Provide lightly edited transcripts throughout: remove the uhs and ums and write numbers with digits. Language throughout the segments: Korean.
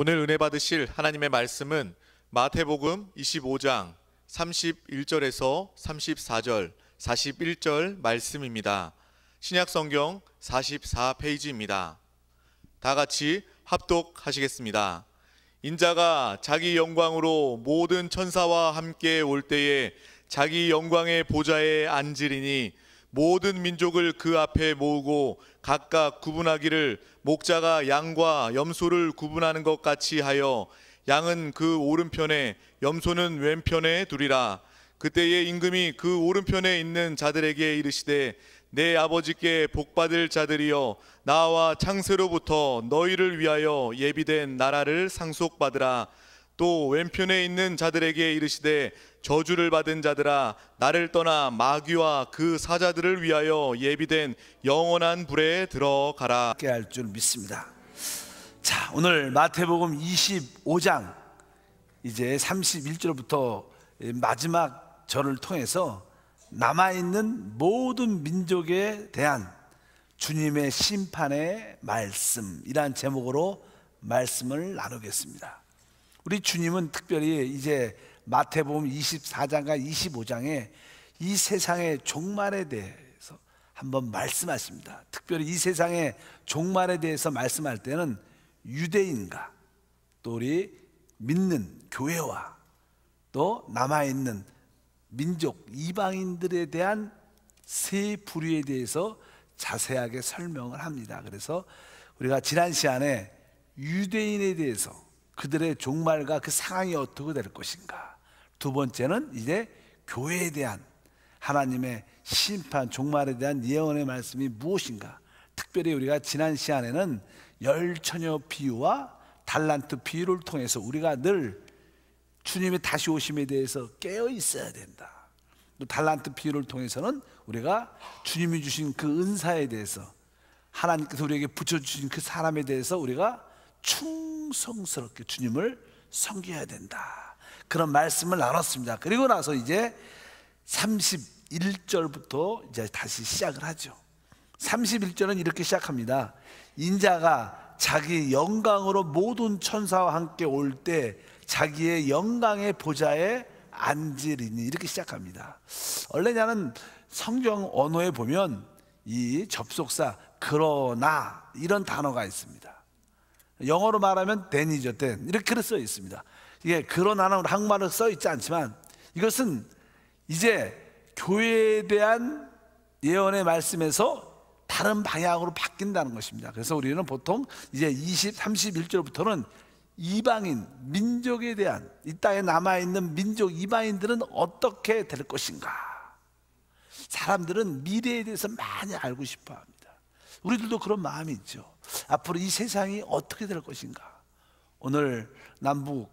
오늘 은혜 받으실 하나님의 말씀은 마태복음 25장 31절에서 34절, 41절 말씀입니다. 신약성경 44페이지입니다. 다 같이 합독하시겠습니다. 인자가 자기 영광으로 모든 천사와 함께 올 때에 자기 영광의 보좌에 앉으리니 모든 민족을 그 앞에 모으고 각각 구분하기를 목자가 양과 염소를 구분하는 것 같이 하여 양은 그 오른편에 염소는 왼편에 두리라. 그때에 임금이 그 오른편에 있는 자들에게 이르시되 내 아버지께 복받을 자들이여 나와 창세로부터 너희를 위하여 예비된 나라를 상속받으라. 또 왼편에 있는 자들에게 이르시되 저주를 받은 자들아 나를 떠나 마귀와 그 사자들을 위하여 예비된 영원한 불에 들어가라. 함께 할 줄 믿습니다. 자, 오늘 마태복음 25장 이제 31절부터 마지막 절을 통해서 남아있는 모든 민족에 대한 주님의 심판의 말씀이란 제목으로 말씀을 나누겠습니다. 우리 주님은 특별히 이제 마태복음 24장과 25장에 이 세상의 종말에 대해서 한번 말씀하십니다. 특별히 이 세상의 종말에 대해서 말씀할 때는 유대인과 또 우리 믿는 교회와 또 남아있는 민족 이방인들에 대한 세 부류에 대해서 자세하게 설명을 합니다. 그래서 우리가 지난 시간에 유대인에 대해서 그들의 종말과 그 상황이 어떻게 될 것인가, 두 번째는 이제 교회에 대한 하나님의 심판, 종말에 대한 예언의 말씀이 무엇인가, 특별히 우리가 지난 시간에는 열처녀 비유와 달란트 비유를 통해서 우리가 늘 주님의 다시 오심에 대해서 깨어 있어야 된다. 또 달란트 비유를 통해서는 우리가 주님이 주신 그 은사에 대해서, 하나님께서 우리에게 붙여주신 그 사람에 대해서 우리가 충성스럽게 주님을 섬겨야 된다. 그런 말씀을 나눴습니다. 그리고 나서 이제 31절부터 이제 다시 시작을 하죠. 31절은 이렇게 시작합니다. 인자가 자기 영광으로 모든 천사와 함께 올 때 자기의 영광의 보좌에 앉으리니, 이렇게 시작합니다. 원래 나는 성경 언어에 보면 이 접속사 그러나 이런 단어가 있습니다. 영어로 말하면 then이죠, then. 이렇게 써 있습니다. 이게 그러나는 한국말로 써 있지 않지만 이것은 이제 교회에 대한 예언의 말씀에서 다른 방향으로 바뀐다는 것입니다. 그래서 우리는 보통 이제 31절부터는 이방인, 민족에 대한, 이 땅에 남아있는 민족 이방인들은 어떻게 될 것인가, 사람들은 미래에 대해서 많이 알고 싶어 합니다. 우리들도 그런 마음이 있죠. 앞으로 이 세상이 어떻게 될 것인가. 오늘 남북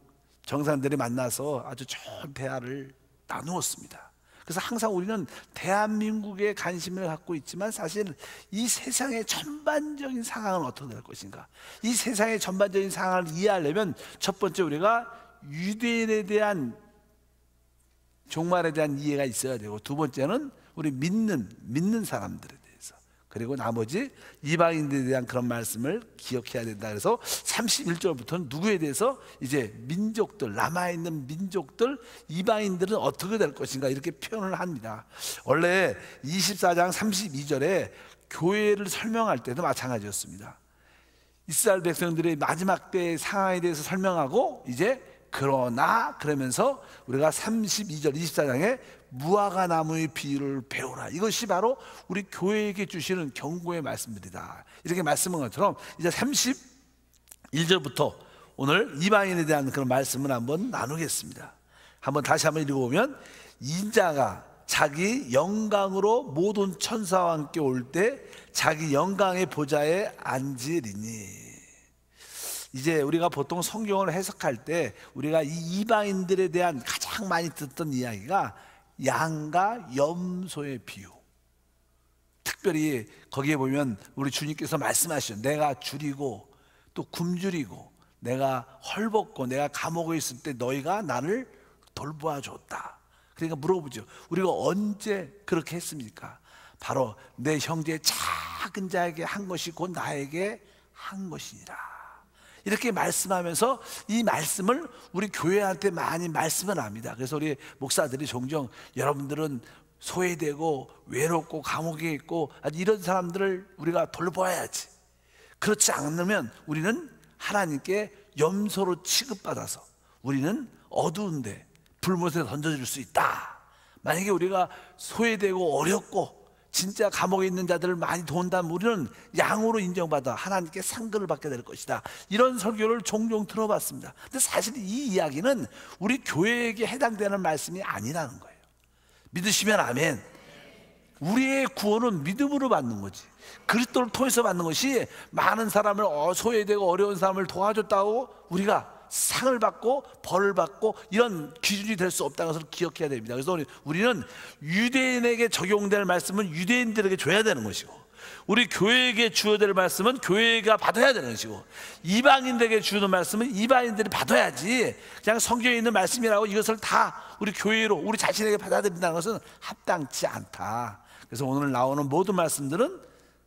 정상들이 만나서 아주 좋은 대화를 나누었습니다. 그래서 항상 우리는 대한민국에 관심을 갖고 있지만 사실 이 세상의 전반적인 상황은 어떻게 될 것인가, 이 세상의 전반적인 상황을 이해하려면 첫 번째 우리가 유대인에 대한 종말에 대한 이해가 있어야 되고, 두 번째는 우리 믿는 사람들에 대해서, 그리고 나머지 이방인들에 대한 그런 말씀을 기억해야 된다. 그래서 31절부터는 누구에 대해서 이제 민족들, 남아있는 민족들, 이방인들은 어떻게 될 것인가 이렇게 표현을 합니다. 원래 24장 32절에 교회를 설명할 때도 마찬가지였습니다. 이스라엘 백성들의 마지막 때의 상황에 대해서 설명하고 이제 그러나 그러면서 우리가 32절 24장에 무화과 나무의 비유를 배우라, 이것이 바로 우리 교회에게 주시는 경고의 말씀들이다, 이렇게 말씀한 것처럼 이제 31절부터 오늘 이방인에 대한 그런 말씀을 한번 나누겠습니다. 다시 한번 읽어보면, 인자가 자기 영광으로 모든 천사와 함께 올 때 자기 영광의 보좌에 앉으리니. 이제 우리가 보통 성경을 해석할 때 우리가 이 이방인들에 대한 가장 많이 듣던 이야기가 양과 염소의 비유. 특별히 거기에 보면 우리 주님께서 말씀하시죠. 내가 줄이고 또 굶주리고 내가 헐벗고 내가 감옥에 있을 때 너희가 나를 돌보아 줬다. 그러니까 물어보죠. 우리가 언제 그렇게 했습니까? 바로 내 형제 작은 자에게 한 것이 곧 나에게 한 것이니라. 이렇게 말씀하면서 이 말씀을 우리 교회한테 많이 말씀을 합니다. 그래서 우리 목사들이 종종 여러분들은 소외되고 외롭고 감옥에 있고 이런 사람들을 우리가 돌보아야지, 그렇지 않으면 우리는 하나님께 염소로 취급받아서 우리는 어두운데 불못에 던져줄 수 있다. 만약에 우리가 소외되고 어렵고 진짜 감옥에 있는 자들을 많이 도운다면 우리는 양으로 인정받아 하나님께 상급을 받게 될 것이다. 이런 설교를 종종 들어봤습니다. 근데 사실 이 이야기는 우리 교회에게 해당되는 말씀이 아니라는 거예요. 믿으시면 아멘. 우리의 구원은 믿음으로 받는 거지, 그리스도를 통해서 받는 것이 많은 사람을 소외되고 어려운 사람을 도와줬다고 우리가 상을 받고 벌을 받고 이런 기준이 될 수 없다는 것을 기억해야 됩니다. 그래서 우리는 유대인에게 적용될 말씀은 유대인들에게 줘야 되는 것이고, 우리 교회에게 주어야 될 말씀은 교회가 받아야 되는 것이고, 이방인들에게 주는 말씀은 이방인들이 받아야지 그냥 성경에 있는 말씀이라고 이것을 다 우리 교회로 우리 자신에게 받아들인다는 것은 합당치 않다. 그래서 오늘 나오는 모든 말씀들은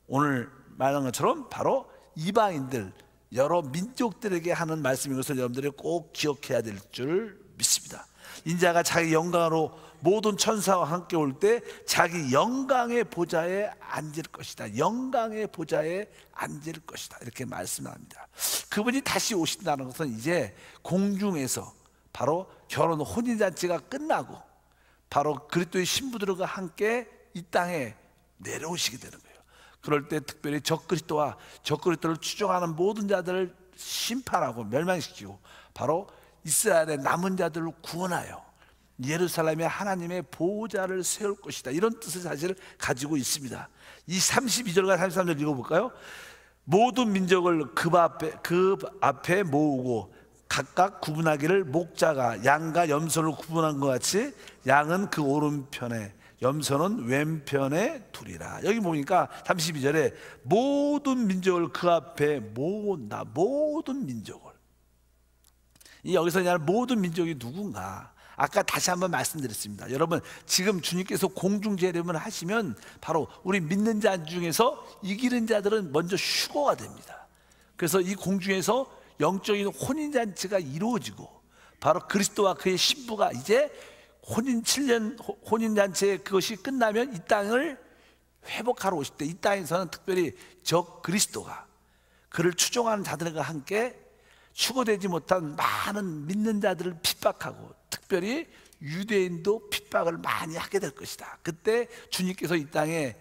오늘 말한 것처럼 바로 이방인들, 여러 민족들에게 하는 말씀인 것을 여러분들이 꼭 기억해야 될 줄 믿습니다. 인자가 자기 영광으로 모든 천사와 함께 올 때 자기 영광의 보좌에 앉을 것이다. 영광의 보좌에 앉을 것이다. 이렇게 말씀합니다. 그분이 다시 오신다는 것은 이제 공중에서 바로 결혼 혼인잔치가 끝나고 바로 그리스도의 신부들과 함께 이 땅에 내려오시게 되는 거예요. 그럴 때 특별히 적그리스도와 적그리스도를 추종하는 모든 자들을 심판하고 멸망시키고 바로 이스라엘의 남은 자들을 구원하여 예루살렘에 하나님의 보호자를 세울 것이다. 이런 뜻을 사실 가지고 있습니다. 이 32절과 33절 읽어볼까요? 모든 민족을 그 앞에 모으고 각각 구분하기를 목자가 양과 염소를 구분한 것 같이 양은 그 오른편에 염소는 왼편에 두리라. 여기 보니까 32절에 모든 민족을 그 앞에 모은다. 모든 민족을. 여기서 말하는 모든 민족이 누군가? 아까 다시 한번 말씀드렸습니다. 여러분, 지금 주님께서 공중재림을 하시면 바로 우리 믿는 자 중에서 이기는 자들은 먼저 휴거가 됩니다. 그래서 이 공중에서 영적인 혼인잔치가 이루어지고 바로 그리스도와 그의 신부가 이제 7년 혼인잔치의 그것이 끝나면 이 땅을 회복하러 오실 때 이 땅에서는 특별히 적 그리스도가 그를 추종하는 자들과 함께 추구되지 못한 많은 믿는 자들을 핍박하고 특별히 유대인도 핍박을 많이 하게 될 것이다. 그때 주님께서 이 땅에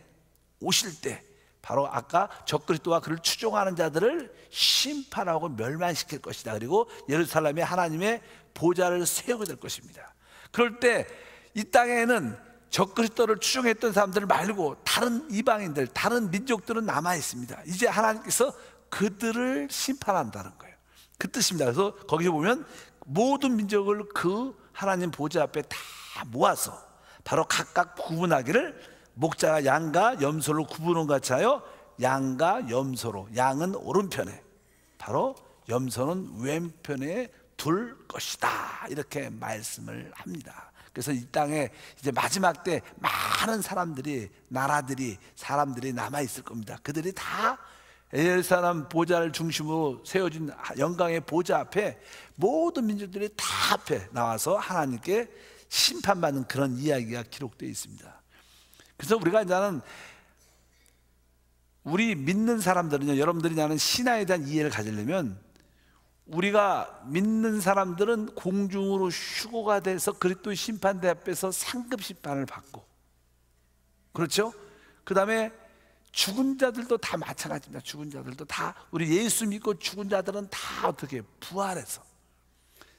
오실 때 바로 아까 적그리스도와 그를 추종하는 자들을 심판하고 멸망시킬 것이다. 그리고 예루살렘에 하나님의 보좌를 세우게 될 것입니다. 그럴 때 이 땅에는 적그리스도를 추종했던 사람들 말고 다른 이방인들, 다른 민족들은 남아 있습니다. 이제 하나님께서 그들을 심판한다는 거예요. 그 뜻입니다. 그래서 거기서 보면 모든 민족을 그 하나님 보좌 앞에 다 모아서 바로 각각 구분하기를 목자가 양과 염소를 구분한 것 같이 하여 양과 염소로, 양은 오른편에 바로 염소는 왼편에 둘 것이다. 이렇게 말씀을 합니다. 그래서 이 땅에 이제 마지막 때 많은 사람들이, 나라들이, 사람들이 남아 있을 겁니다. 그들이 다 예루살렘 보좌를 중심으로 세워진 영광의 보좌 앞에 모든 민족들이 다 앞에 나와서 하나님께 심판받는 그런 이야기가 기록되어 있습니다. 그래서 우리가 이제는 우리 믿는 사람들은요, 여러분들이 나는 신화에 대한 이해를 가지려면 우리가 믿는 사람들은 공중으로 휴거가 돼서 그리스도의 심판대 앞에서 상급 심판을 받고, 그렇죠? 그 다음에 죽은 자들도 다 마찬가지입니다. 죽은 자들도 다, 우리 예수 믿고 죽은 자들은 다 어떻게 부활해서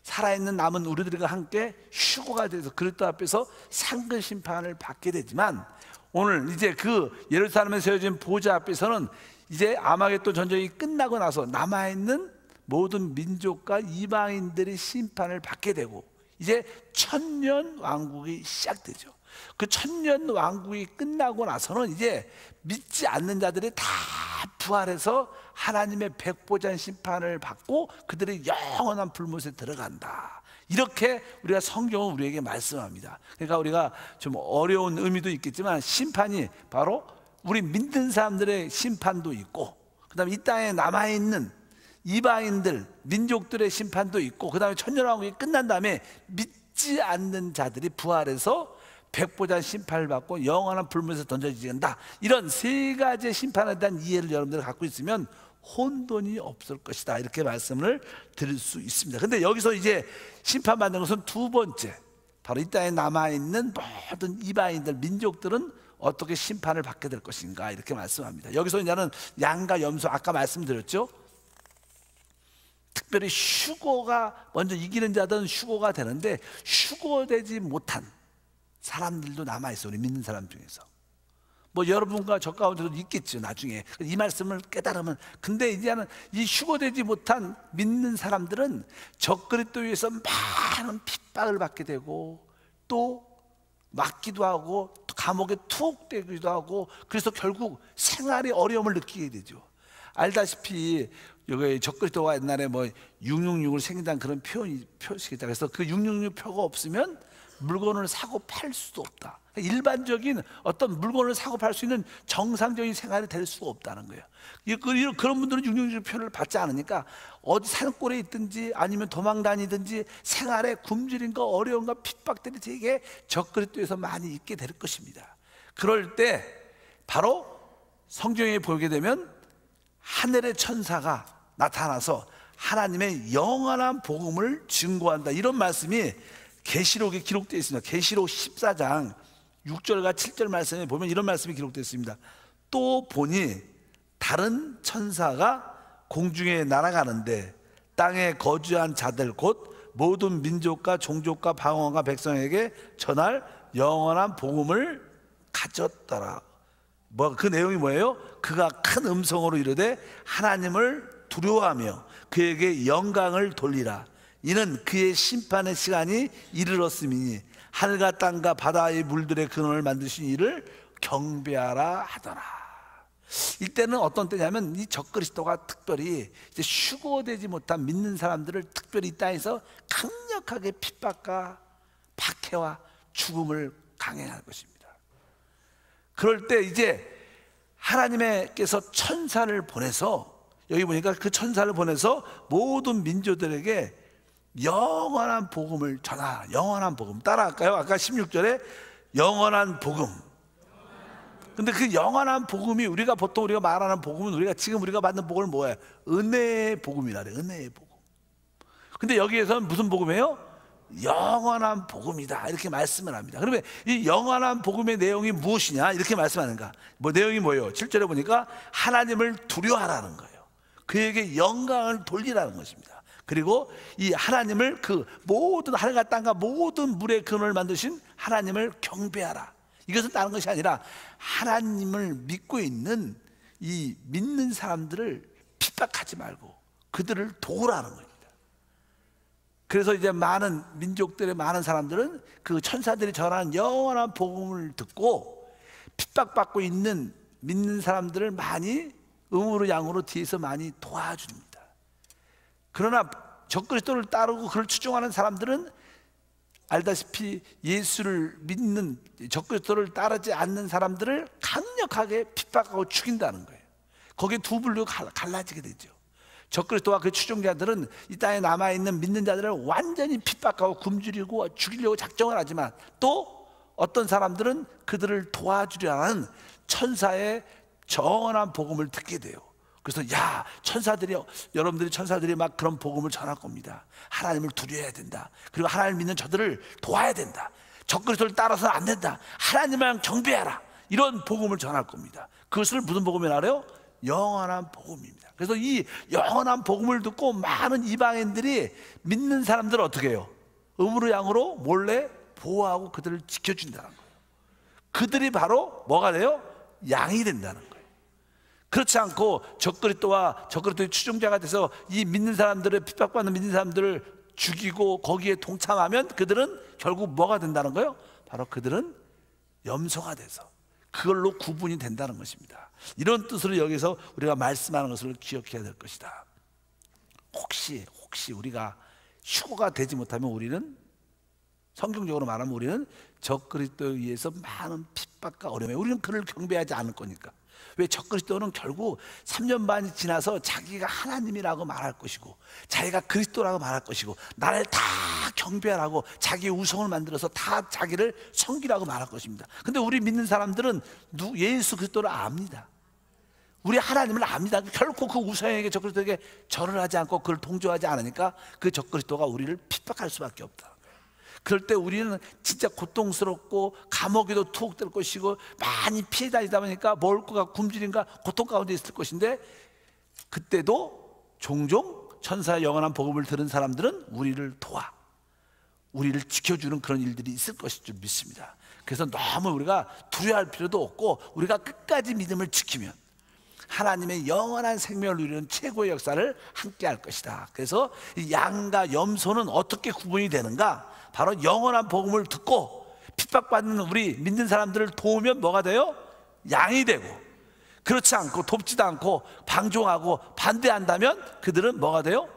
살아있는 남은 우리들과 함께 휴거가 돼서 그리스도 앞에서 상급 심판을 받게 되지만, 오늘 이제 그 예루살렘에 세워진 보좌 앞에서는 이제 아마겟돈 전쟁이 끝나고 나서 남아있는 모든 민족과 이방인들이 심판을 받게 되고 이제 천년 왕국이 시작되죠. 그 천년 왕국이 끝나고 나서는 이제 믿지 않는 자들이 다 부활해서 하나님의 백보전 심판을 받고 그들이 영원한 불못에 들어간다. 이렇게 우리가 성경은 우리에게 말씀합니다. 그러니까 우리가 좀 어려운 의미도 있겠지만 심판이 바로 우리 믿는 사람들의 심판도 있고, 그 다음에 이 땅에 남아있는 이방인들, 민족들의 심판도 있고, 그 다음에 천년왕국이 끝난 다음에 믿지 않는 자들이 부활해서 백보자 심판을 받고 영원한 불문에서 던져지는다. 이런 세 가지의 심판에 대한 이해를 여러분들이 갖고 있으면 혼돈이 없을 것이다, 이렇게 말씀을 드릴 수 있습니다. 근데 여기서 이제 심판받는 것은 두 번째, 바로 이 땅에 남아있는 모든 이방인들, 민족들은 어떻게 심판을 받게 될 것인가, 이렇게 말씀합니다. 여기서 이제는 양과 염소, 아까 말씀드렸죠. 특별히 휴거가 먼저 이기는 자들은 휴거가 되는데, 휴거되지 못한 사람들도 남아있어, 우리 믿는 사람 중에서. 뭐 여러분과 저 가운데도 있겠죠, 나중에. 이 말씀을 깨달으면. 근데 이제는 이 휴거되지 못한 믿는 사람들은 적그리스도에서 많은 핍박을 받게 되고, 또 맞기도 하고, 또 감옥에 투옥되기도 하고, 그래서 결국 생활의 어려움을 느끼게 되죠. 알다시피 여기 적그리스도가 옛날에 뭐 666을 생긴다는 그런 표식이 있다. 그래서 그 666 표가 없으면 물건을 사고 팔 수도 없다. 일반적인 어떤 물건을 사고 팔 수 있는 정상적인 생활이 될 수가 없다는 거예요. 그런 분들은 666 표를 받지 않으니까 어디 산골에 있든지 아니면 도망 다니든지 생활에 굶주림과 어려움과 핍박들이 되게 적그리스도에서 많이 있게 될 것입니다. 그럴 때 바로 성경에 보게 되면 하늘의 천사가 나타나서 하나님의 영원한 복음을 증거한다, 이런 말씀이 계시록에 기록되어 있습니다. 계시록 14장 6절과 7절 말씀에 보면 이런 말씀이 기록되어 있습니다. 또 보니 다른 천사가 공중에 날아가는데 땅에 거주한 자들 곧 모든 민족과 종족과 방언과 백성에게 전할 영원한 복음을 가졌더라. 그 내용이 뭐예요? 그가 큰 음성으로 이르되 하나님을 두려워하며 그에게 영광을 돌리라. 이는 그의 심판의 시간이 이르렀음이니 하늘과 땅과 바다의 물들의 근원을 만드신 이를 경배하라 하더라. 이때는 어떤 때냐면 이 적그리스도가 특별히 이제 휴거되지 못한 믿는 사람들을 특별히 이 땅에서 강력하게 핍박과 박해와 죽음을 강행할 것입니다. 그럴 때 이제 하나님께서 천사를 보내서, 여기 보니까 그 천사를 보내서 모든 민족들에게 영원한 복음을 전하. 영원한 복음 따라할까요? 아까 16절에 영원한 복음. 근데 그 영원한 복음이 보통 우리가 말하는 복음은 지금 우리가 받는 복음은 뭐예요? 은혜의 복음이라 그래요. 은혜의 복음. 근데 여기에서는 무슨 복음이에요? 영원한 복음이다, 이렇게 말씀을 합니다. 그러면 이 영원한 복음의 내용이 무엇이냐, 이렇게 말씀하는가? 내용이 뭐예요? 7절에 보니까 하나님을 두려워하라는 거예요. 그에게 영광을 돌리라는 것입니다. 그리고 이 하나님을, 그 모든 하늘과 땅과 모든 물의 근원을 만드신 하나님을 경배하라. 이것은 다른 것이 아니라 하나님을 믿고 있는 이 믿는 사람들을 핍박하지 말고 그들을 도우라는 겁니다. 그래서 이제 많은 민족들의 많은 사람들은 그 천사들이 전하는 영원한 복음을 듣고 핍박받고 있는 믿는 사람들을 많이 음으로 양으로 뒤에서 많이 도와줍니다. 그러나 적그리스도를 따르고 그를 추종하는 사람들은 알다시피 예수를 믿는, 적그리스도를 따르지 않는 사람들을 강력하게 핍박하고 죽인다는 거예요. 거기에 두 분류로 갈라지게 되죠. 적그리스도와 그 추종자들은 이 땅에 남아있는 믿는 자들을 완전히 핍박하고 굶주리고 죽이려고 작정을 하지만, 또 어떤 사람들은 그들을 도와주려는 천사의 정언한 복음을 듣게 돼요. 그래서 여러분들이 천사들이 막 그런 복음을 전할 겁니다. 하나님을 두려워해야 된다. 그리고 하나님을 믿는 저들을 도와야 된다. 적그리스도를 따라서는 안 된다. 하나님만 경배하라. 이런 복음을 전할 겁니다. 그것을 무슨 복음이라 알아요? 영원한 복음입니다. 그래서 이 영원한 복음을 듣고 많은 이방인들이 믿는 사람들을 어떻게 해요? 음으로 양으로 몰래 보호하고 그들을 지켜준다는 거예요. 그들이 바로 뭐가 돼요? 양이 된다는 거예요. 그렇지 않고 적그리스도의 추종자가 돼서 이 믿는 사람들을, 핍박받는 믿는 사람들을 죽이고 거기에 동참하면 그들은 결국 뭐가 된다는 거예요? 바로 그들은 염소가 돼서 그걸로 구분이 된다는 것입니다. 이런 뜻으로 여기서 우리가 말씀하는 것을 기억해야 될 것이다. 혹시 우리가 휴거가 되지 못하면 우리는, 성경적으로 말하면 우리는 적그리스도에 의해서 많은 핍박과 어려움에 우리는 그를 경배하지 않을 거니까, 왜 적그리스도는 결국 3년 반이 지나서 자기가 하나님이라고 말할 것이고 자기가 그리스도라고 말할 것이고 나를 다 경배하라고 자기의 우성을 만들어서 다 자기를 섬기라고 말할 것입니다. 근데 우리 믿는 사람들은 예수 그리스도를 압니다. 우리 하나님을 압니다. 결코 그 우상에게 적그리스도에게 절을 하지 않고 그를 동조하지 않으니까 그 적그리스도가 우리를 핍박할 수밖에 없다. 그럴 때 우리는 진짜 고통스럽고 감옥에도 투옥될 것이고 많이 피해 다니다 보니까 먹을 거가 굶주림과 고통 가운데 있을 것인데, 그때도 종종 천사의 영원한 복음을 들은 사람들은 우리를 도와 우리를 지켜주는 그런 일들이 있을 것일 줄 믿습니다. 그래서 너무 우리가 두려워할 필요도 없고 우리가 끝까지 믿음을 지키면 하나님의 영원한 생명을 누리는 최고의 역사를 함께 할 것이다. 그래서 이 양과 염소는 어떻게 구분이 되는가? 바로 영원한 복음을 듣고 핍박받는 우리 믿는 사람들을 도우면 뭐가 돼요? 양이 되고, 그렇지 않고 돕지도 않고 방종하고 반대한다면 그들은 뭐가 돼요?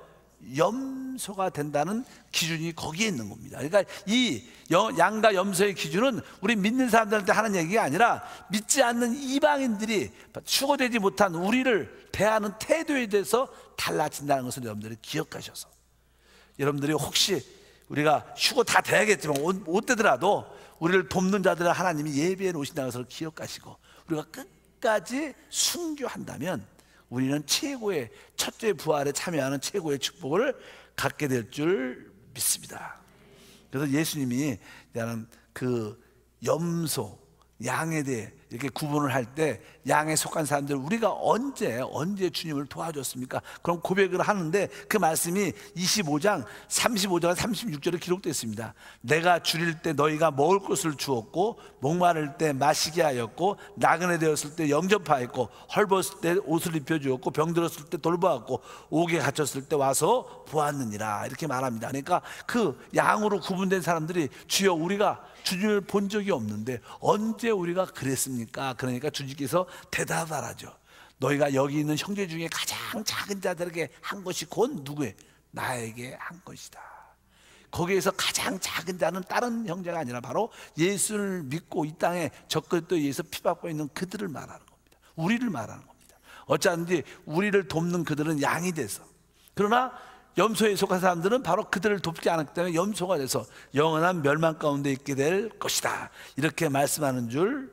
염소가 된다는 기준이 거기에 있는 겁니다. 그러니까 이 양과 염소의 기준은 우리 믿는 사람들한테 하는 얘기가 아니라 믿지 않는 이방인들이 추구되지 못한 우리를 대하는 태도에 대해서 달라진다는 것을 여러분들이 기억하셔서, 여러분들이 혹시 우리가 휴고 다 돼야겠지만 못 되더라도 우리를 돕는 자들을 하나님이 예비해 놓으신다는 것을 기억하시고 우리가 끝까지 순교한다면 우리는 최고의 첫째 부활에 참여하는 최고의 축복을 갖게 될 줄 믿습니다. 그래서 예수님이 나는 그 염소, 양에 대해 이렇게 구분을 할 때 양에 속한 사람들 우리가 언제 주님을 도와줬습니까? 그런 고백을 하는데 그 말씀이 25장 35절 36절에 기록되어 있습니다. 내가 줄일 때 너희가 먹을 것을 주었고 목마를 때 마시게 하였고 나그네 되었을 때 영접하였고 헐벗을 때 옷을 입혀주었고 병들었을 때 돌보았고 옥에 갇혔을 때 와서 보았느니라, 이렇게 말합니다. 그러니까 그 양으로 구분된 사람들이 주여 우리가 주님을 본 적이 없는데 언제 우리가 그랬습니까? 그러니까 주님께서 대답하라죠. 너희가 여기 있는 형제 중에 가장 작은 자들에게 한 것이 곧 누구의? 나에게 한 것이다. 거기에서 가장 작은 자는 다른 형제가 아니라 바로 예수를 믿고 이 땅에 적그리스도에 의해서 피받고 있는 그들을 말하는 겁니다. 우리를 말하는 겁니다. 어쩌든지 우리를 돕는 그들은 양이 돼서, 그러나 염소에 속한 사람들은 바로 그들을 돕지 않았기 때문에 염소가 돼서 영원한 멸망 가운데 있게 될 것이다, 이렇게 말씀하는 줄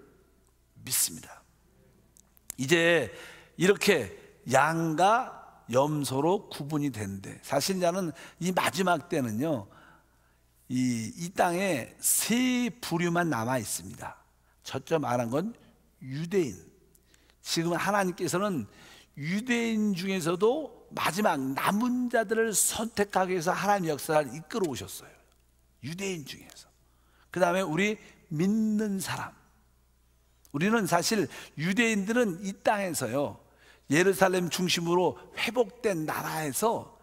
믿습니다. 이제 이렇게 양과 염소로 구분이 되는데, 사실 나는 이 마지막 때는요 이 땅에 세 부류만 남아 있습니다. 첫째 말한 건 유대인. 지금 하나님께서는 유대인 중에서도 마지막 남은 자들을 선택하기 위해서 하나님 역사를 이끌어 오셨어요. 유대인 중에서. 그 다음에 우리 믿는 사람. 우리는 사실 유대인들은 이 땅에서요 예루살렘 중심으로 회복된 나라에서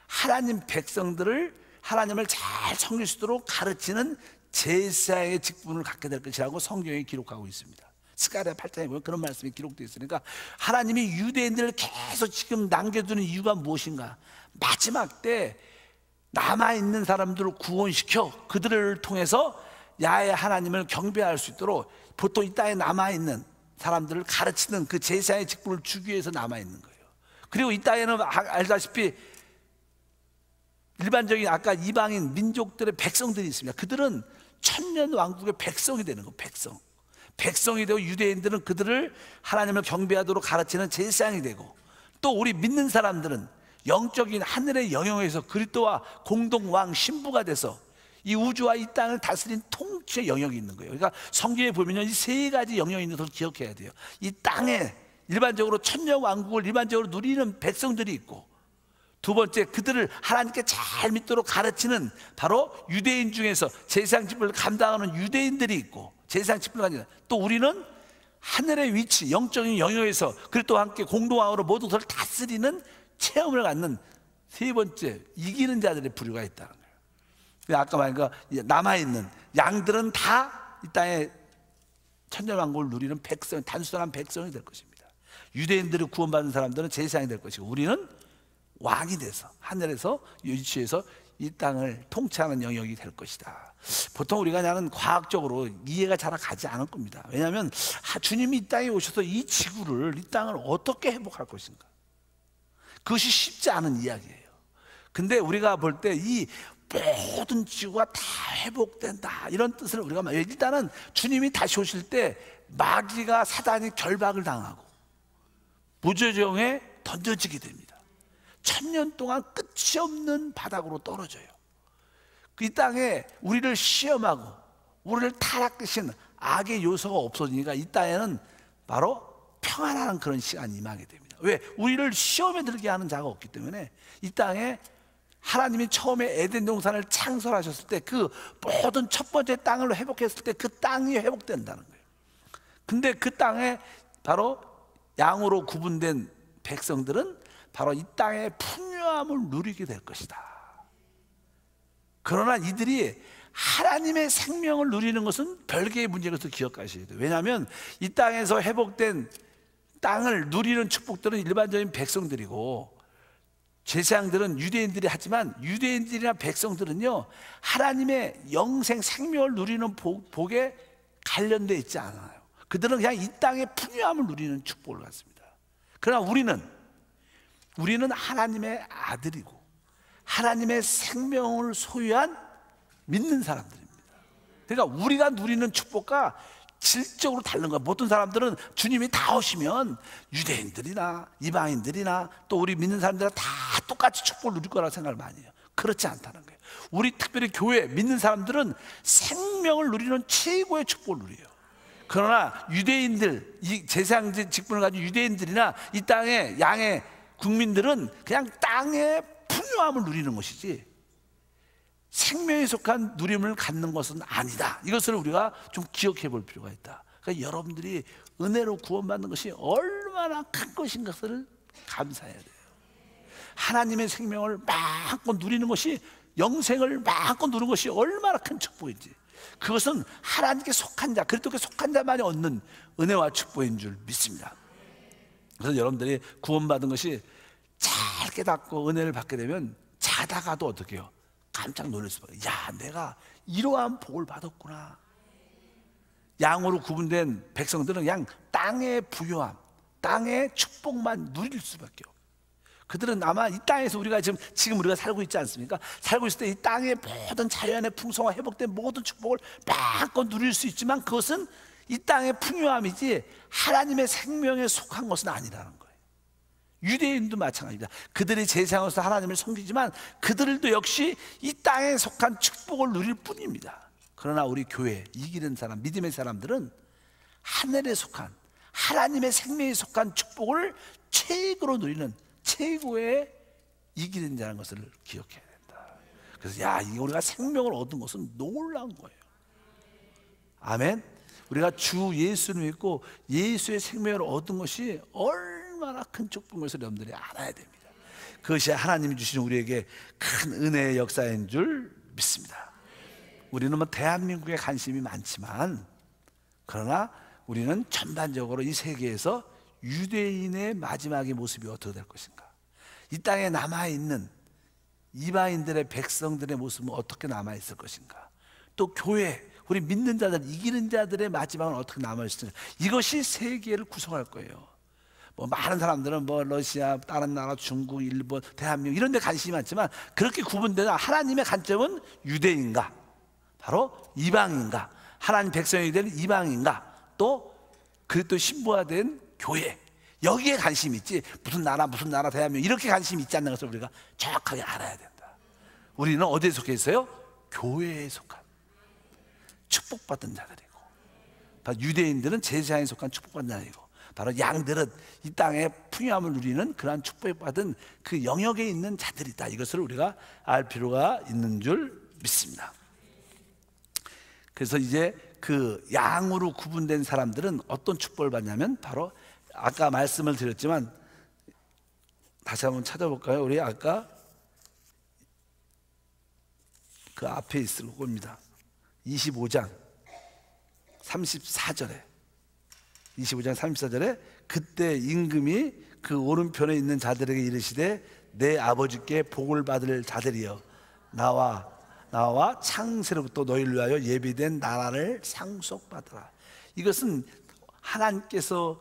하나님 백성들을 하나님을 잘 섬길 수 있도록 가르치는 제사의 직분을 갖게 될 것이라고 성경에 기록하고 있습니다. 스가랴 8장에 보면 그런 말씀이 기록되어 있으니까 하나님이 유대인들을 계속 지금 남겨두는 이유가 무엇인가? 마지막 때 남아있는 사람들을 구원시켜 그들을 통해서 야훼 하나님을 경배할 수 있도록 보통 이 땅에 남아있는 사람들을 가르치는 그 제사의 직분을 주기 위해서 남아있는 거예요. 그리고 이 땅에는 알다시피 일반적인 아까 이방인 민족들의 백성들이 있습니다. 그들은 천년 왕국의 백성이 되는 거예요. 백성이 되고 유대인들은 그들을 하나님을 경배하도록 가르치는 제사장이 되고, 또 우리 믿는 사람들은 영적인 하늘의 영역에서 그리스도와 공동 왕 신부가 돼서 이 우주와 이 땅을 다스린 통치의 영역이 있는 거예요. 그러니까 성경에 보면 이 세 가지 영역이 있는 것을 기억해야 돼요. 이 땅에 일반적으로 천년 왕국을 일반적으로 누리는 백성들이 있고, 두 번째 그들을 하나님께 잘 믿도록 가르치는 바로 유대인 중에서 제사장 직분을 감당하는 유대인들이 있고, 제사장 직분을 가지는 또 우리는 하늘의 위치 영적인 영역에서 그리스도와 함께 공동왕으로 모든 것을 다스리는 체험을 갖는 세 번째 이기는 자들의 부류가 있다는 거예요. 아까 말한 거 남아있는 양들은 다 이 땅에 천년왕국을 누리는 백성, 단순한 백성이 될 것입니다. 유대인들을 구원받은 사람들은 제사장이 될 것이고 우리는 왕이 돼서 하늘에서 위치에서 이 땅을 통치하는 영역이 될 것이다. 보통 우리가 그냥 과학적으로 이해가 잘 가지 않을 겁니다. 왜냐하면 주님이 이 땅에 오셔서 이 지구를, 이 땅을 어떻게 회복할 것인가, 그것이 쉽지 않은 이야기예요. 근데 우리가 볼 때 이 모든 지구가 다 회복된다, 이런 뜻을 우리가, 일단은 주님이 다시 오실 때 마귀가, 사단이 결박을 당하고 무저정에 던져지게 됩니다. 1000년 동안 끝이 없는 바닥으로 떨어져요. 이 땅에 우리를 시험하고 우리를 타락시키는 악의 요소가 없어지니까 이 땅에는 바로 평안한 그런 시간이 임하게 됩니다. 왜? 우리를 시험에 들게 하는 자가 없기 때문에. 이 땅에 하나님이 처음에 에덴 동산을 창설하셨을 때 그 모든 첫 번째 땅을 회복했을 때 그 땅이 회복된다는 거예요. 근데 그 땅에 바로 양으로 구분된 백성들은 바로 이 땅의 풍요함을 누리게 될 것이다. 그러나 이들이 하나님의 생명을 누리는 것은 별개의 문제인 것을 기억하셔야 돼요. 왜냐하면 이 땅에서 회복된 땅을 누리는 축복들은 일반적인 백성들이고, 제사장들은 유대인들이 하지만 유대인들이나 백성들은요, 하나님의 영생 생명을 누리는 복에 관련되어 있지 않아요. 그들은 그냥 이 땅의 풍요함을 누리는 축복을 갖습니다. 그러나 우리는 하나님의 아들이고 하나님의 생명을 소유한 믿는 사람들입니다. 그러니까 우리가 누리는 축복과 질적으로 다른 거야. 모든 사람들은 주님이 다 오시면 유대인들이나 이방인들이나 또 우리 믿는 사람들은 다 똑같이 축복을 누릴 거라고 생각을 많이 해요. 그렇지 않다는 거예요. 우리 특별히 교회 믿는 사람들은 생명을 누리는 최고의 축복을 누려요. 그러나 유대인들, 이 제사장 직분을 가진 유대인들이나 이 땅의 양의 국민들은 그냥 땅의 풍요함을 누리는 것이지 생명에 속한 누림을 갖는 것은 아니다. 이것을 우리가 좀 기억해 볼 필요가 있다. 그러니까 여러분들이 은혜로 구원받는 것이 얼마나 큰 것인 것을 감사해야 돼요. 하나님의 생명을 마음껏 누리는 것이, 영생을 마음껏 누리는 것이 얼마나 큰 축복인지, 그것은 하나님께 속한 자, 그리스도께 속한 자만이 얻는 은혜와 축복인 줄 믿습니다. 그래서 여러분들이 구원받은 것이 잘 깨닫고 은혜를 받게 되면 자다가도 어떻게 해요? 깜짝 놀랄 수밖에. 야, 내가 이러한 복을 받았구나. 양으로 구분된 백성들은 그냥 땅의 부요함, 땅의 축복만 누릴 수밖에 없어요. 그들은 아마 이 땅에서 우리가 지금 우리가 살고 있지 않습니까? 살고 있을 때 이 땅의 모든 자연의 풍성과 회복된 모든 축복을 마음껏 누릴 수 있지만 그것은 이 땅의 풍요함이지 하나님의 생명에 속한 것은 아니라는 거예요. 유대인도 마찬가지입니다. 그들이 제사장으로서 하나님을 섬기지만 그들도 역시 이 땅에 속한 축복을 누릴 뿐입니다. 그러나 우리 교회, 이기는 사람, 믿음의 사람들은 하늘에 속한 하나님의 생명에 속한 축복을 최고로 누리는 최고의 이기는 자라는 것을 기억해야 된다. 그래서 우리가 생명을 얻은 것은 놀라운 거예요. 아멘. 우리가 주 예수를 믿고 예수의 생명을 얻은 것이 얼마나 큰 축복인 것을 여러분들이 알아야 됩니다. 그것이 하나님이 주신 우리에게 큰 은혜의 역사인 줄 믿습니다. 우리는 대한민국에 관심이 많지만, 그러나 우리는 전반적으로 이 세계에서 유대인의 마지막의 모습이 어떻게 될 것인가, 이 땅에 남아있는 이방인들의 백성들의 모습은 어떻게 남아있을 것인가, 또 교회, 우리 믿는 자들, 이기는 자들의 마지막은 어떻게 남아있을까, 이것이 세계를 구성할 거예요. 많은 사람들은 러시아, 다른 나라, 중국, 일본, 대한민국 이런 데 관심이 많지만, 그렇게 구분되는 하나님의 관점은 유대인가, 바로 이방인가, 하나님 백성이 된 이방인가, 또 그리스도 신부화된 교회, 여기에 관심이 있지 무슨 나라 대한민국 이렇게 관심이 있지 않는 것을 우리가 정확하게 알아야 된다. 우리는 어디에 속해 있어요? 교회에 속한 축복받은 자들이고, 바로 유대인들은 제사장에 속한 축복받은 자들이고, 바로 양들은 이 땅의 풍요함을 누리는 그러한 축복받은 그 영역에 있는 자들이다. 이것을 우리가 알 필요가 있는 줄 믿습니다. 그래서 이제 그 양으로 구분된 사람들은 어떤 축복을 받냐면, 바로 아까 말씀을 드렸지만 다시 한번 찾아볼까요? 우리 아까 그 앞에 있을 겁니다. 25장 34절에 그때 임금이 그 오른편에 있는 자들에게 이르시되 내 아버지께 복을 받을 자들이여 나와 창세로부터 너희를 위하여 예비된 나라를 상속받으라. 이것은 하나님께서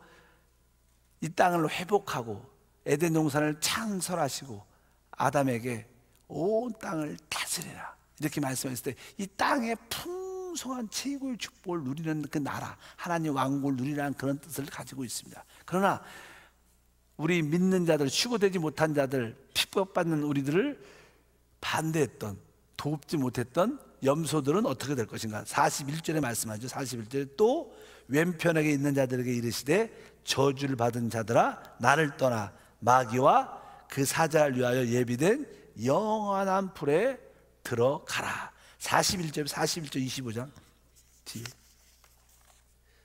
이 땅을 회복하고 에덴 동산을 창설하시고 아담에게 온 땅을 다스리라 이렇게 말씀하셨을 때 이 땅의 풍성한 최고의 축복을 누리는 그 나라, 하나님 왕국을 누리라는 그런 뜻을 가지고 있습니다. 그러나 우리 믿는 자들, 휴거되지 못한 자들, 핍박받는 우리들을 반대했던, 돕지 못했던 염소들은 어떻게 될 것인가? 41절에 말씀하죠. 41절에 또 왼편에게 있는 자들에게 이르시되 저주를 받은 자들아 나를 떠나 마귀와 그 사자를 위하여 예비된 영원한 불에 들어가라. 41절 25장 뒤에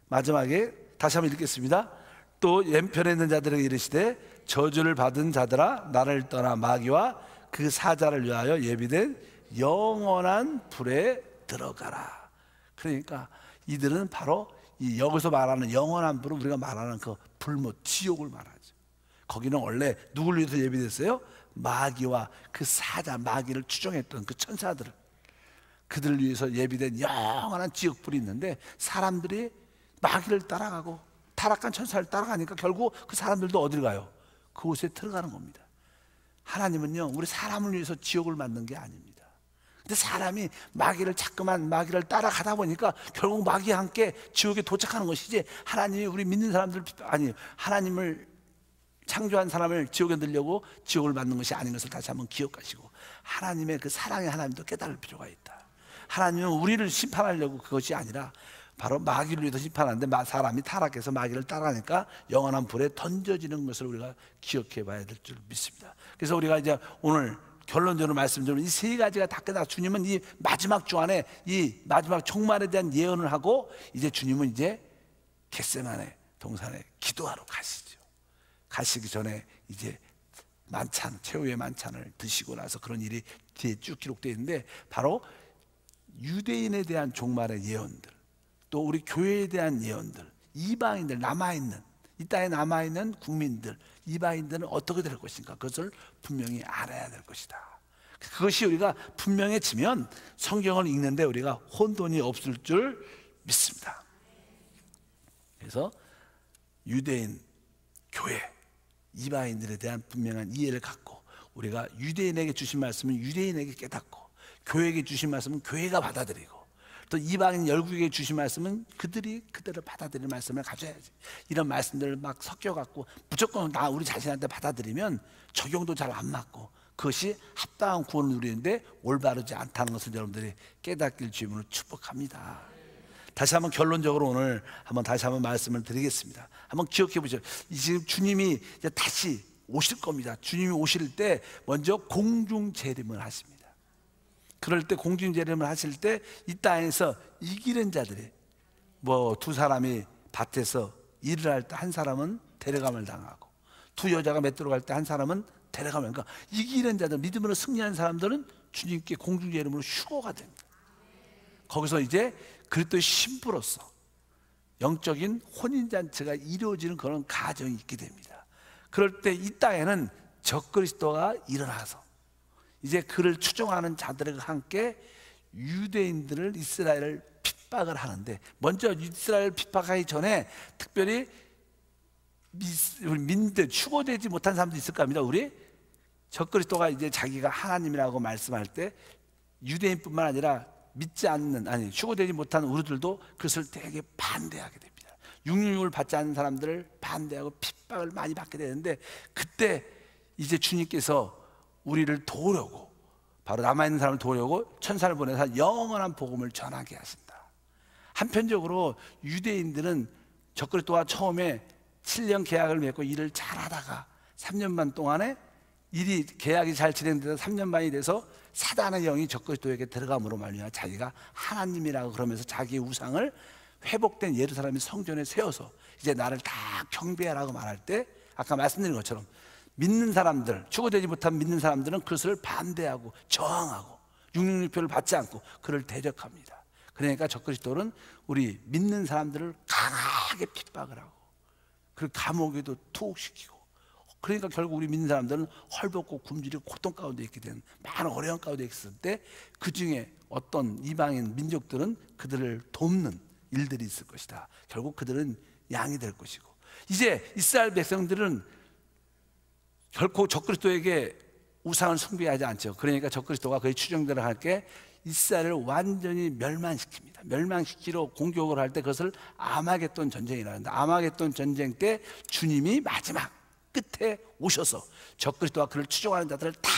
마지막에 다시 한번 읽겠습니다. 또 왼편에 있는 자들에게 이르시되 저주를 받은 자들아 나를 떠나 마귀와 그 사자를 위하여 예비된 영원한 불에 들어가라. 그러니까 이들은 바로 이 여기서 말하는 영원한 불은 우리가 말하는 그 불못, 지옥을 말하죠. 거기는 원래 누굴 위해서 예비됐어요? 마귀와 그 사자, 마귀를 추종했던 그 천사들, 그들을 위해서 예비된 영원한 지옥불이 있는데 사람들이 마귀를 따라가고 타락한 천사를 따라가니까 결국 그 사람들도 어딜 가요? 그곳에 들어가는 겁니다. 하나님은요 우리 사람을 위해서 지옥을 만든 게 아닙니다. 근데 사람이 자꾸만 마귀를 따라가다 보니까 결국 마귀와 함께 지옥에 도착하는 것이지, 하나님이 우리 믿는 사람들, 하나님을 창조한 사람을 지옥에 넣으려고 지옥을 만든 것이 아닌 것을 다시 한번 기억하시고, 하나님의 그 사랑의 하나님도 깨달을 필요가 있다. 하나님은 우리를 심판하려고 그것이 아니라 바로 마귀를 위해서 심판하는데, 사람이 타락해서 마귀를 따라가니까 영원한 불에 던져지는 것을 우리가 기억해 봐야 될 줄 믿습니다. 그래서 우리가 이제 오늘 결론적으로 말씀드리면 이 세 가지가 다 끝나고 주님은 이 마지막 주안에 이 마지막 종말에 대한 예언을 하고 이제 주님은 이제 겟세마네 동산에 기도하러 가시죠. 가시기 전에 이제 만찬, 최후의 만찬을 드시고 나서 그런 일이 뒤에 쭉 기록되어 있는데, 바로 유대인에 대한 종말의 예언들, 또 우리 교회에 대한 예언들, 이방인들, 남아있는 이 땅에 남아있는 국민들, 이방인들은 어떻게 될 것인가, 그것을 분명히 알아야 될 것이다. 그것이 우리가 분명해지면 성경을 읽는데 우리가 혼돈이 없을 줄 믿습니다. 그래서 유대인, 교회, 이방인들에 대한 분명한 이해를 갖고, 우리가 유대인에게 주신 말씀은 유대인에게 깨닫고, 교회에게 주신 말씀은 교회가 받아들이고, 또 이방인 열국에게 주신 말씀은 그들이 그대로 받아들이는 말씀을 가져야지. 이런 말씀들을 막 섞여갖고 무조건 우리 자신한테 받아들이면 적용도 잘 안 맞고, 그것이 합당한 구원을 누리는데 올바르지 않다는 것을 여러분들이 깨닫길 주님으로 축복합니다. 다시 한번 결론적으로 오늘 다시 한번 말씀을 드리겠습니다. 한번 기억해 보죠. 지금 주님이 이제 다시 오실 겁니다. 주님이 오실 때 먼저 공중 재림을 하십니다. 그럴 때 공중 재림을 하실 때 이 땅에서 이기는 자들이, 두 사람이 밭에서 일을 할 때 한 사람은 데려감을 당하고, 두 여자가 맷돌로 갈 때 한 사람은 데려감을, 그러니까 이기는 자들, 믿음으로 승리한 사람들은 주님께 공중 재림으로 휴거가 됩니다. 거기서 이제 그리스도의 신부로서 영적인 혼인잔치가 이루어지는 그런 가정이 있게 됩니다. 그럴 때 이 땅에는 적그리스도가 일어나서 이제 그를 추종하는 자들과 함께 유대인들을, 이스라엘을 핍박을 하는데, 먼저 이스라엘을 핍박하기 전에 특별히 우리 민들, 휴거되지 못한 사람도 있을까 합니다. 우리 적그리스도가 이제 자기가 하나님이라고 말씀할 때 유대인뿐만 아니라 믿지 않는, 휴거되지 못한 우리들도 그것을 되게 반대하게 됩니다. 666을 받지 않는 사람들을 반대하고 핍박을 많이 받게 되는데, 그때 이제 주님께서 우리를 도우려고, 바로 남아있는 사람을 도우려고 천사를 보내서 영원한 복음을 전하게 하신다. 한편적으로 유대인들은 적그리스도와 처음에 7년 계약을 맺고 일을 잘하다가 3년 반 동안에 계약이 잘 진행돼서 3년 반이 돼서 사단의 영이 적그리스도에게 들어감으로 말미암아 자기가 하나님이라고 그러면서 자기의 우상을 회복된 예루살렘의 성전에 세워서 이제 나를 다 경배하라고 말할 때, 아까 말씀드린 것처럼 믿는 사람들, 휴거되지 못한 믿는 사람들은 그것을 반대하고 저항하고 666표를 받지 않고 그를 대적합니다. 그러니까 적그리스도는 우리 믿는 사람들을 강하게 핍박을 하고, 그리고 감옥에도 투옥시키고 그러니까 결국 우리 믿는 사람들은 헐벗고 굶주리고 고통 가운데 있게 되는, 많은 어려움 가운데 있을 때 그 중에 어떤 이방인 민족들은 그들을 돕는 일들이 있을 것이다. 결국 그들은 양이 될 것이고, 이제 이스라엘 백성들은 결코 적그리스도에게 우상을 숭배하지 않죠. 그러니까 적그리스도가 그의 추종대로 할게 이스라엘을 완전히 멸망시킵니다. 멸망시키러 공격을 할 때 그것을 아마겟돈 전쟁이라는데, 아마겟돈 전쟁 때 주님이 마지막 끝에 오셔서 적그리스도와 그를 추종하는 자들을 다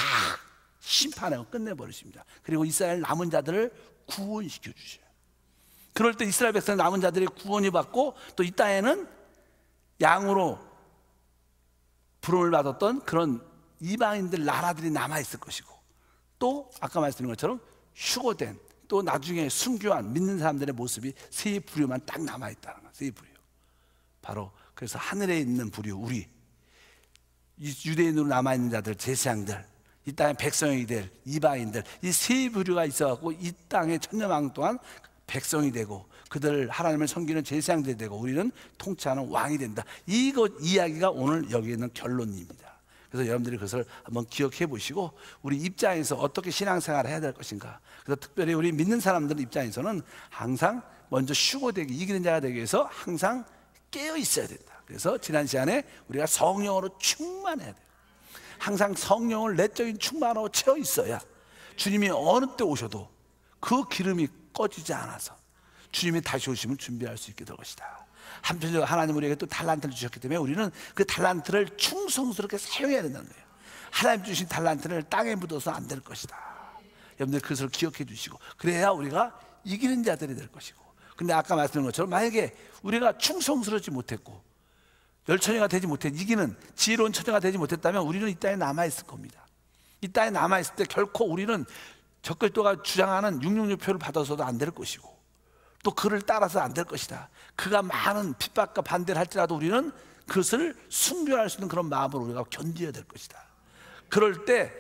심판하고 끝내버리십니다. 그리고 이스라엘 남은 자들을 구원시켜 주셔요. 그럴 때 이스라엘 백성 남은 자들이 구원이 받고, 또 이 땅에는 양으로 부름을 받았던 그런 이방인들 나라들이 남아있을 것이고, 또 아까 말씀드린 것처럼 휴거된, 또 나중에 순교한 믿는 사람들의 모습이 세 부류만 딱 남아있다는 거예요. 세 부류. 바로 그래서 하늘에 있는 부류, 우리 유대인으로 남아있는 자들, 제사장들, 이 땅의 백성이 될 이방인들, 이 세 부류가 있어갖고 이 땅의 천년왕 동안 백성이 되고 그들 하나님을 섬기는 제사장들이 되고 우리는 통치하는 왕이 된다. 이것 이야기가 오늘 여기 있는 결론입니다. 그래서 여러분들이 그것을 한번 기억해 보시고 우리 입장에서 어떻게 신앙생활을 해야 될 것인가. 그래서 특별히 우리 믿는 사람들 입장에서는 항상 먼저 휴거되기, 이기는 자가 되기 위해서 항상 깨어 있어야 된다. 그래서 지난 시간에 우리가 성령으로 충만해야 돼요. 항상 성령을 내적인 충만으로 채워 있어야 주님이 어느 때 오셔도 그 기름이 꺼지지 않아서 주님이 다시 오심을 준비할 수 있게 될 것이다. 한편으로 하나님 우리에게 또 달란트를 주셨기 때문에 우리는 그 달란트를 충성스럽게 사용해야 된다는 거예요. 하나님 주신 달란트를 땅에 묻어서 안 될 것이다. 여러분들 그것을 기억해 주시고, 그래야 우리가 이기는 자들이 될 것이고. 근데 아까 말씀드린 것처럼 만약에 우리가 충성스럽지 못했고 열처녀가 되지 못해, 이기는 지혜로운 처녀가 되지 못했다면 우리는 이 땅에 남아있을 겁니다. 이 땅에 남아있을 때 결코 우리는 적그리스도가 주장하는 666표를 받아서도 안 될 것이고, 또 그를 따라서 안 될 것이다. 그가 많은 핍박과 반대를 할지라도 우리는 그것을 순교할 수 있는 그런 마음으로 우리가 견뎌야 될 것이다. 그럴 때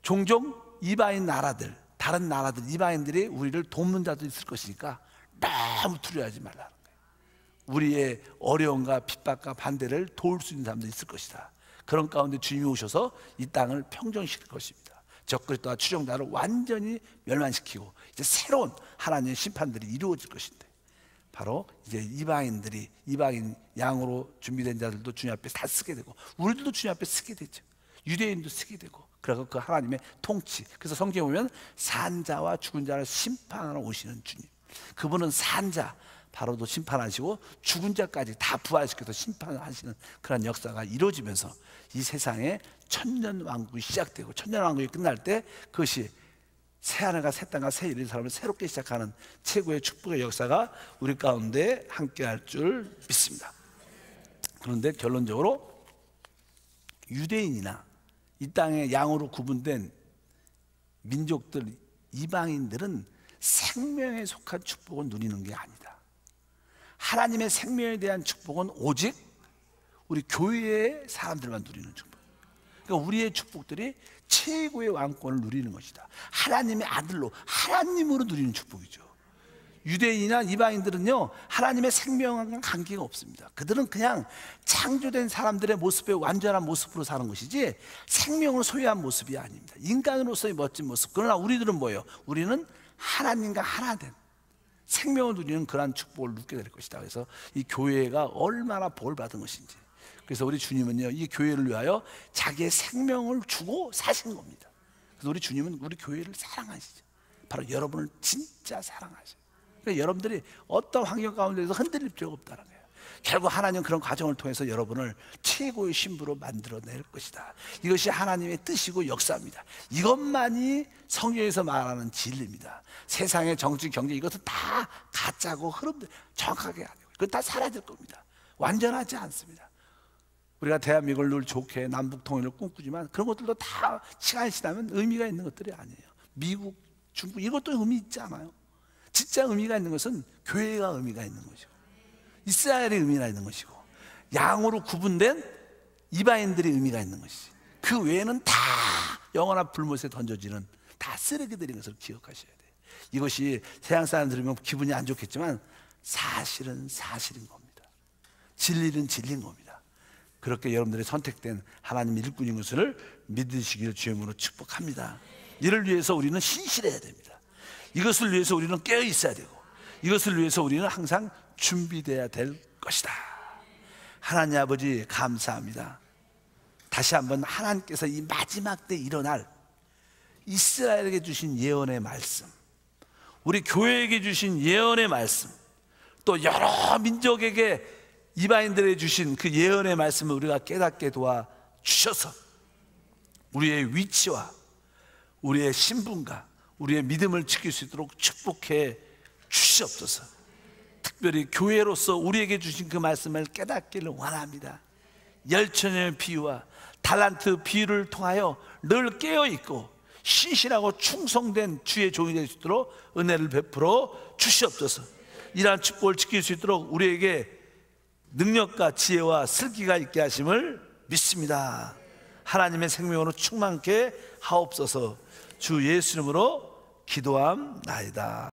종종 이방인 나라들, 다른 나라들, 이방인들이 우리를 돕는 자도 있을 것이니까 너무 두려워하지 말라는 거예요. 우리의 어려움과 핍박과 반대를 도울 수 있는 사람도 있을 것이다. 그런 가운데 주님이 오셔서 이 땅을 평정시킬 것입니다. 적그리스도와 추종자를 완전히 멸망시키고 이제 새로운 하나님의 심판들이 이루어질 것인데, 바로 이제 이방인들이, 이방인 양으로 준비된 자들도 주님 앞에 다 쓰게 되고 우리들도 주님 앞에 쓰게 되죠. 유대인도 쓰게 되고, 그래서 그 하나님의 통치. 그래서 성경에 보면 산자와 죽은 자를 심판하러 오시는 주님, 그분은 산자 바로도 심판하시고 죽은 자까지 다 부활시켜서 심판하시는 그런 역사가 이루어지면서 이 세상에 천년왕국이 시작되고, 천년왕국이 끝날 때 그것이 새하늘과 새 땅과 새 이런 사람을 새롭게 시작하는 최고의 축복의 역사가 우리 가운데 함께할 줄 믿습니다. 그런데 결론적으로 유대인이나 이 땅의 양으로 구분된 민족들, 이방인들은 생명에 속한 축복을 누리는 게 아니다. 하나님의 생명에 대한 축복은 오직 우리 교회의 사람들만 누리는 축복. 그러니까 우리의 축복들이 최고의 왕권을 누리는 것이다. 하나님의 아들로, 하나님으로 누리는 축복이죠. 유대인이나 이방인들은요, 하나님의 생명과 관계가 없습니다. 그들은 그냥 창조된 사람들의 모습의 완전한 모습으로 사는 것이지 생명을 소유한 모습이 아닙니다. 인간으로서의 멋진 모습. 그러나 우리들은 뭐예요? 우리는 하나님과 하나 된 생명을 누리는 그러한 축복을 누리게 될 것이다. 그래서 이 교회가 얼마나 복 받은 것인지. 그래서 우리 주님은요, 이 교회를 위하여 자기의 생명을 주고 사신 겁니다. 그래서 우리 주님은 우리 교회를 사랑하시죠. 바로 여러분을 진짜 사랑하셔요. 그러니까 여러분들이 어떤 환경 가운데서 흔들릴 필요가 없다는 거예요. 결국 하나님은 그런 과정을 통해서 여러분을 최고의 신부로 만들어낼 것이다. 이것이 하나님의 뜻이고 역사입니다. 이것만이 성경에서 말하는 진리입니다. 세상의 정치, 경제 이것은 다 가짜고 흐름들 정확하게 아니고 그건 다 사라질 겁니다. 완전하지 않습니다. 우리가 대한민국을 늘 좋게 남북 통일을 꿈꾸지만 그런 것들도 다 시간이 지나면 의미가 있는 것들이 아니에요. 미국, 중국 이것도 의미 있지 않아요. 진짜 의미가 있는 것은 교회가 의미가 있는 것이고 이스라엘의 의미가 있는 것이고 양으로 구분된 이방인들의 의미가 있는 것이지, 그 외에는 다 영원한 불못에 던져지는 다 쓰레기들인 것을 기억하셔야 돼요. 이것이 세상 사람 들으면 기분이 안 좋겠지만 사실은 사실인 겁니다. 진리는 진리인 겁니다. 그렇게 여러분들이 선택된 하나님의 일꾼인 것을 믿으시길 주님으로 축복합니다. 이를 위해서 우리는 신실해야 됩니다. 이것을 위해서 우리는 깨어 있어야 되고, 이것을 위해서 우리는 항상 준비되어야 될 것이다. 하나님 아버지 감사합니다. 다시 한번 하나님께서 이 마지막 때 일어날 이스라엘에게 주신 예언의 말씀, 우리 교회에게 주신 예언의 말씀, 또 여러 민족에게 이방인들에게 주신 그 예언의 말씀을 우리가 깨닫게 도와주셔서 우리의 위치와 우리의 신분과 우리의 믿음을 지킬 수 있도록 축복해 주시옵소서. 특별히 교회로서 우리에게 주신 그 말씀을 깨닫기를 원합니다. 열처녀의 비유와 달란트 비유를 통하여 늘 깨어있고 신실하고 충성된 주의 종이 될 수 있도록 은혜를 베풀어 주시옵소서. 이러한 축복을 지킬 수 있도록 우리에게 능력과 지혜와 슬기가 있게 하심을 믿습니다. 하나님의 생명으로 충만케 하옵소서. 주 예수 이름으로 기도함나이다.